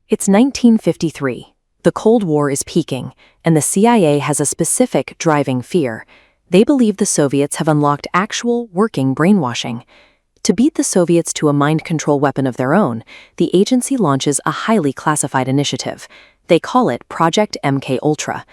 It's 1953. The Cold War is peaking, and the CIA has a specific driving fear. They believe the Soviets have unlocked actual, working brainwashing. To beat the Soviets to a mind control weapon of their own, the agency launches a highly classified initiative. They call it Project MK-Ultra.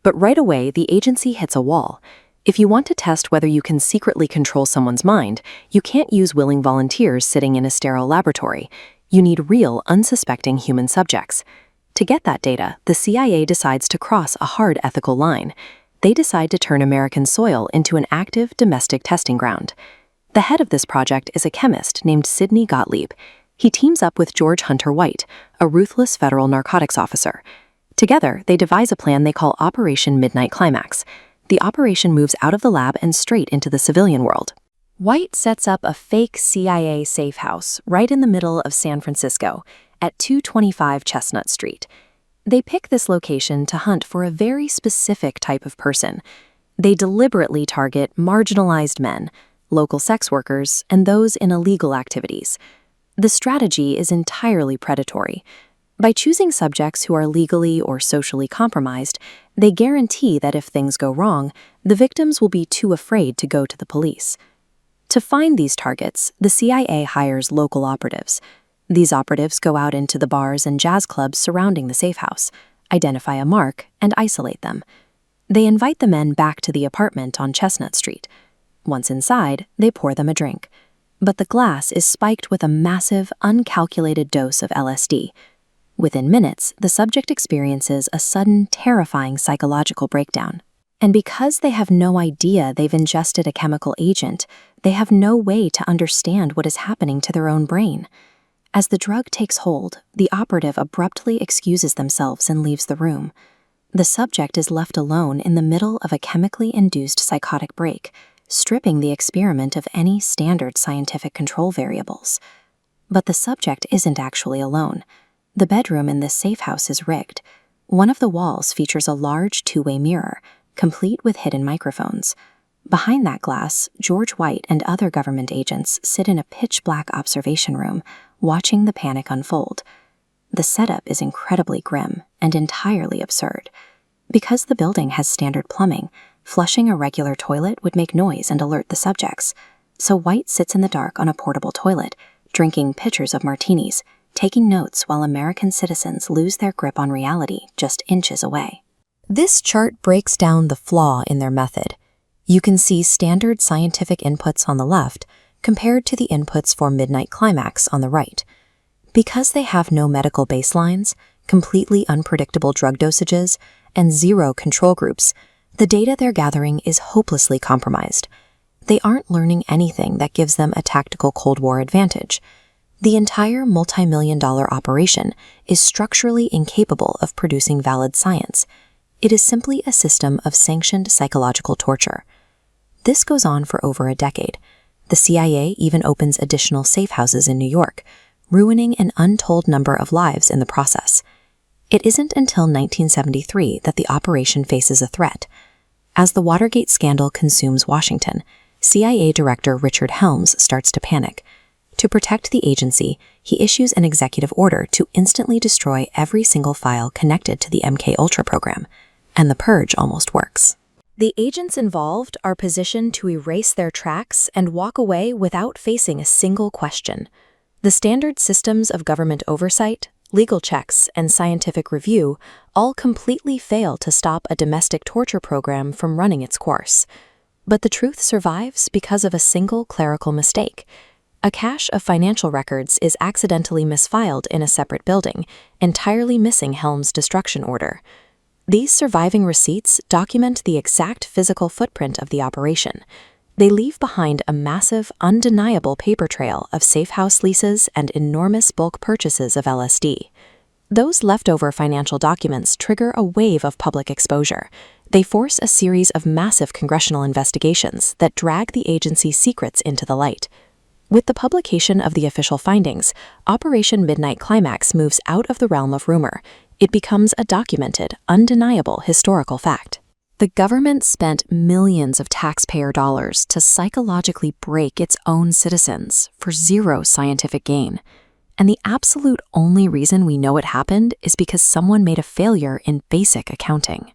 But right away, the agency hits a wall. If you want to test whether you can secretly control someone's mind, you can't use willing volunteers sitting in a sterile laboratory. You need real, unsuspecting human subjects. To get that data, the CIA decides to cross a hard ethical line. They decide to turn American soil into an active domestic testing ground. The head of this project is a chemist named Sidney Gottlieb. He teams up with George Hunter White, a ruthless federal narcotics officer. Together, they devise a plan they call Operation Midnight Climax. The operation moves out of the lab and straight into the civilian world. White sets up a fake CIA safehouse right in the middle of San Francisco, at 225 Chestnut Street. They pick this location to hunt for a very specific type of person. They deliberately target marginalized men, local sex workers, and those in illegal activities. The strategy is entirely predatory. By choosing subjects who are legally or socially compromised, they guarantee that if things go wrong, the victims will be too afraid to go to the police. To find these targets, the CIA hires local operatives. These operatives go out into the bars and jazz clubs surrounding the safehouse, identify a mark, and isolate them. They invite the men back to the apartment on Chestnut Street. Once inside, they pour them a drink. But the glass is spiked with a massive, uncalculated dose of LSD. Within minutes, the subject experiences a sudden, terrifying psychological breakdown. And because they have no idea they've ingested a chemical agent, they have no way to understand what is happening to their own brain. As the drug takes hold, the operative abruptly excuses themselves and leaves the room. The subject is left alone in the middle of a chemically induced psychotic break, stripping the experiment of any standard scientific control variables. But the subject isn't actually alone. The bedroom in this safe house is rigged. One of the walls features a large two-way mirror, complete with hidden microphones. Behind that glass, George White and other government agents sit in a pitch-black observation room, watching the panic unfold. The setup is incredibly grim and entirely absurd. Because the building has standard plumbing, flushing a regular toilet would make noise and alert the subjects. So White sits in the dark on a portable toilet, drinking pitchers of martinis, taking notes while American citizens lose their grip on reality just inches away. This chart breaks down the flaw in their method. You can see standard scientific inputs on the left compared to the inputs for Midnight Climax on the right. Because they have no medical baselines, completely unpredictable drug dosages, and zero control groups, the data they're gathering is hopelessly compromised. They aren't learning anything that gives them a tactical Cold War advantage. The entire multi-million-dollar operation is structurally incapable of producing valid science. It is simply a system of sanctioned psychological torture. This goes on for over a decade. The CIA even opens additional safe houses in New York, ruining an untold number of lives in the process. It isn't until 1973 that the operation faces a threat. As the Watergate scandal consumes Washington, CIA Director Richard Helms starts to panic. To protect the agency, he issues an executive order to instantly destroy every single file connected to the MK-Ultra program, and the purge almost works. The agents involved are positioned to erase their tracks and walk away without facing a single question. The standard systems of government oversight, legal checks, and scientific review all completely fail to stop a domestic torture program from running its course. But the truth survives because of a single clerical mistake. A cache of financial records is accidentally misfiled in a separate building, entirely missing Helms' destruction order. These surviving receipts document the exact physical footprint of the operation. They leave behind a massive, undeniable paper trail of safehouse leases and enormous bulk purchases of LSD. Those leftover financial documents trigger a wave of public exposure. They force a series of massive congressional investigations that drag the agency's secrets into the light. With the publication of the official findings, Operation Midnight Climax moves out of the realm of rumor. It becomes a documented, undeniable historical fact. The government spent millions of taxpayer dollars to psychologically break its own citizens for zero scientific gain. And the absolute only reason we know it happened is because someone made a failure in basic accounting.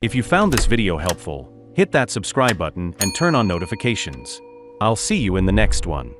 If you found this video helpful, hit that subscribe button and turn on notifications. I'll see you in the next one.